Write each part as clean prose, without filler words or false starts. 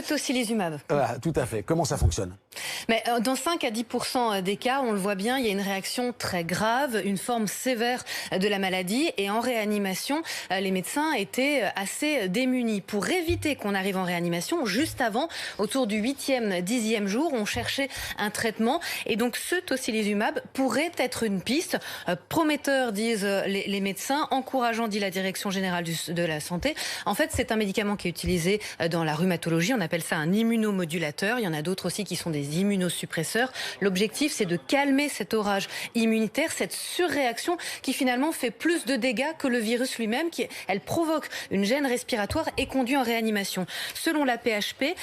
tocilizumab. Voilà, tout à fait. Comment ça fonctionne? Mais dans 5 à 10% des cas, on le voit bien, il y a une réaction très grave, une forme sévère de la maladie. Et en réanimation, les médecins étaient assez démunis. Pour éviter qu'on arrive en réanimation, juste avant, autour du 8e, 10e jour, on cherchait un traitement. Et donc ce tocilizumab pourrait être une piste prometteur, disent les médecins, encourageant, dit la Direction générale de la santé. En fait, c'est un médicament qui est utilisé dans la rhumatologie. On appelle ça un immunomodulateur. Il y en a d'autres aussi qui sont des immunosuppresseurs. L'objectif, c'est de calmer cet orage immunitaire, cette surréaction qui finalement fait plus de dégâts que le virus lui-même. Elle provoque une gêne respiratoire et conduit en réanimation. Selon la PHP,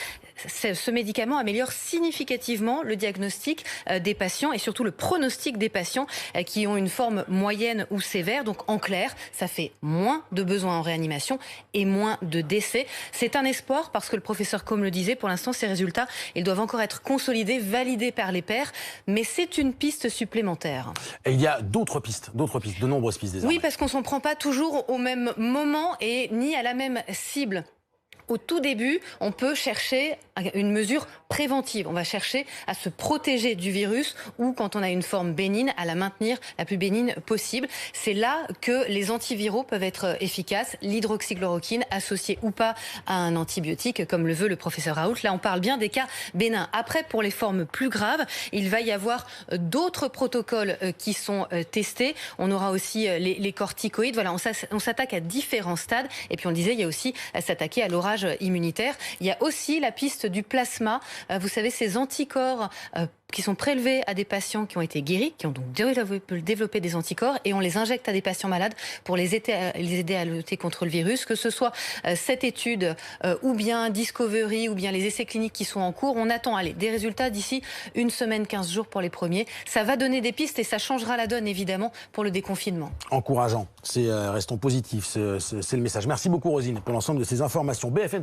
ce médicament améliore significativement le diagnostic des patients et surtout le pronostic des patients qui ont une forme moyenne ou sévère. Donc en clair, ça fait moins de besoins en réanimation et moins de décès. C'est un espoir parce que le professeur Combe le disait, pour l'instant ces résultats, ils doivent encore être consolidés, validés par les pairs, mais c'est une piste supplémentaire. Et il y a d'autres pistes, de nombreuses pistes désormais. Oui, parce qu'on ne s'en prend pas toujours au même moment et ni à la même cible. Au tout début, on peut chercher une mesure préventive. On va chercher à se protéger du virus ou, quand on a une forme bénigne, à la maintenir la plus bénigne possible. C'est là que les antiviraux peuvent être efficaces. L'hydroxychloroquine, associée ou pas à un antibiotique, comme le veut le professeur Raoult. Là, on parle bien des cas bénins. Après, pour les formes plus graves, il va y avoir d'autres protocoles qui sont testés. On aura aussi les corticoïdes. Voilà, on s'attaque à différents stades. Et puis, on le disait, il y a aussi à s'attaquer à l'orage immunitaire. Il y a aussi la piste du plasma. Vous savez, ces anticorps qui sont prélevés à des patients qui ont été guéris, qui ont donc développé des anticorps, et on les injecte à des patients malades pour les aider à lutter contre le virus. Que ce soit cette étude ou bien Discovery ou bien les essais cliniques qui sont en cours, on attend des résultats d'ici une semaine, 15 jours pour les premiers. Ça va donner des pistes et ça changera la donne évidemment pour le déconfinement. Encourageant, restons positifs, c'est le message. Merci beaucoup Rosine pour l'ensemble de ces informations. BFM